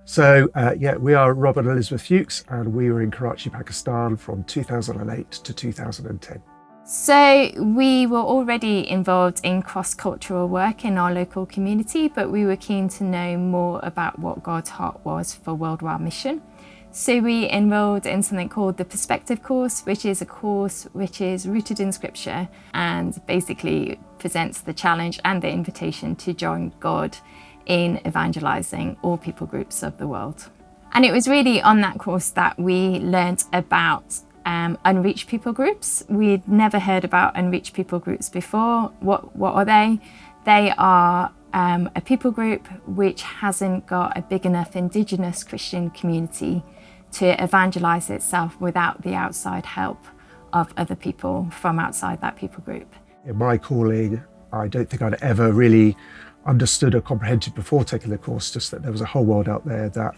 We are Rob and Elizabeth Fuchs, and we were in Karachi, Pakistan from 2008 to 2010. So we were already involved in cross-cultural work in our local community, but we were keen to know more about what God's heart was for Worldwide Mission. So we enrolled in something called the Perspective course, which is a course which is rooted in Scripture and basically presents the challenge and the invitation to join God in evangelizing all people groups of the world. And it was really on that course that we learnt about unreached people groups. We'd never heard about unreached people groups before. What are they? They are a people group which hasn't got a big enough Indigenous Christian community to evangelise itself without the outside help of other people from outside that people group. In my calling, I don't think I'd ever really understood or comprehended before taking the course, just that there was a whole world out there that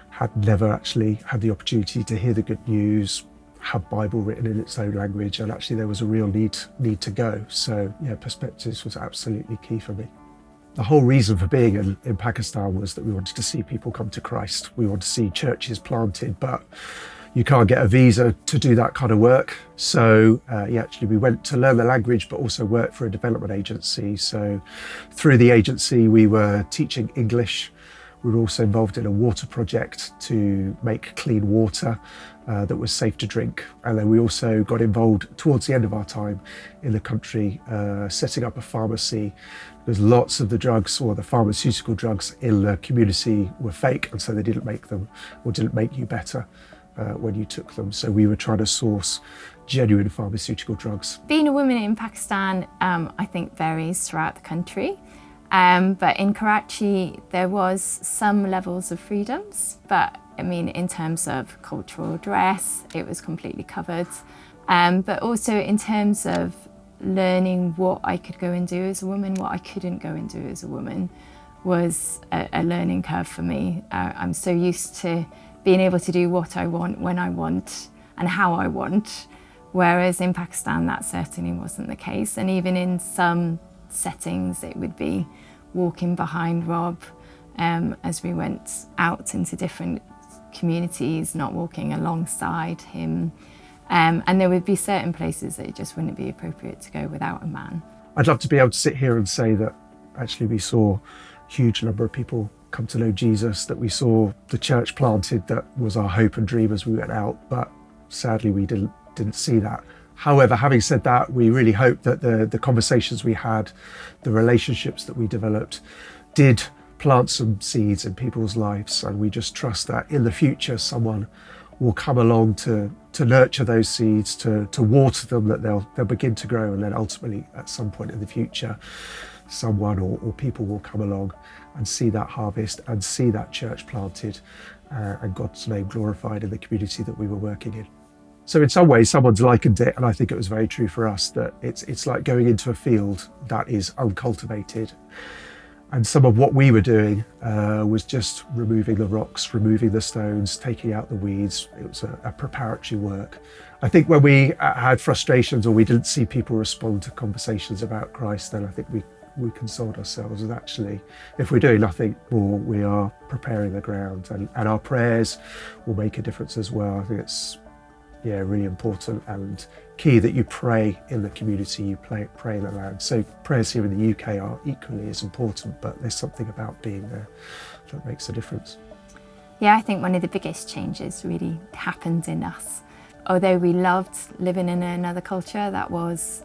had never actually had the opportunity to hear the good news, have Bible written in its own language, and actually there was a real need to go. So yeah, Perspectives was absolutely key for me. The whole reason for being in Pakistan was that we wanted to see people come to Christ. We want to see churches planted, but you can't get a visa to do that kind of work. So we went to learn the language, but also work for a development agency. So through the agency, we were teaching English. We were also involved in a water project to make clean water that was safe to drink. And then we also got involved towards the end of our time in the country, setting up a pharmacy, because lots of the drugs or the pharmaceutical drugs in the community were fake, and so they didn't make them or didn't make you better when you took them. So we were trying to source genuine pharmaceutical drugs. Being a woman in Pakistan, I think varies throughout the country. But in Karachi, there was some levels of freedoms, but I mean, in terms of cultural dress, it was completely covered. But also in terms of learning what I could go and do as a woman, what I couldn't go and do as a woman was a learning curve for me. I'm so used to being able to do what I want, when I want, and how I want. Whereas in Pakistan, that certainly wasn't the case. And even in some settings, it would be walking behind Rob as we went out into different communities, not walking alongside him. And there would be certain places that it just wouldn't be appropriate to go without a man. I'd love to be able to sit here and say that actually we saw a huge number of people come to know Jesus, that we saw the church planted, that was our hope and dream as we went out, but sadly we didn't see that. However, having said that, we really hope that the conversations we had, the relationships that we developed did plant some seeds in people's lives, and we just trust that in the future someone will come along to nurture those seeds, to water them, that they'll begin to grow, and then ultimately at some point in the future someone or people will come along and see that harvest and see that church planted and God's name glorified in the community that we were working in. So in some ways someone's likened it, and I think it was very true for us, that it's like going into a field that is uncultivated. And some of what we were doing was just removing the rocks, removing the stones, taking out the weeds. It was a preparatory work. I think when we had frustrations or we didn't see people respond to conversations about Christ, then I think we consoled ourselves with, actually, if we're doing nothing more, we are preparing the ground, and our prayers will make a difference as well. I think it's really important and key that you pray in the community, you pray in the land. So prayers here in the UK are equally as important, but there's something about being there that makes a difference. Yeah, I think one of the biggest changes really happened in us. Although we loved living in another culture, that was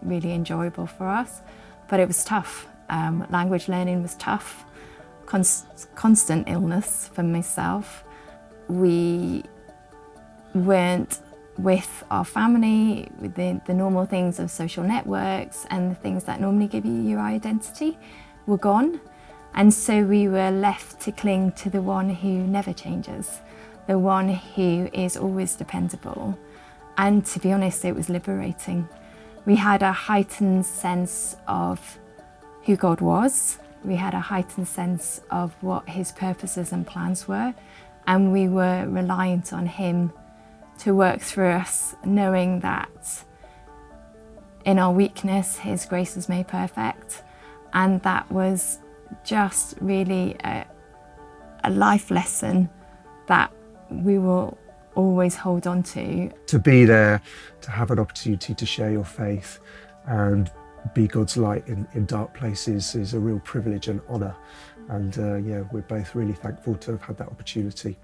really enjoyable for us, but it was tough. Language learning was tough, constant illness for myself. We weren't with our family, with the normal things of social networks, and the things that normally give you your identity were gone. And so we were left to cling to the one who never changes, the one who is always dependable. And to be honest, it was liberating. We had a heightened sense of who God was. We had a heightened sense of what his purposes and plans were. And we were reliant on him to work through us, knowing that in our weakness, his grace is made perfect. And that was just really a life lesson that we will always hold on to. To be there, to have an opportunity to share your faith and be God's light in dark places is a real privilege and honour. And yeah, we're both really thankful to have had that opportunity.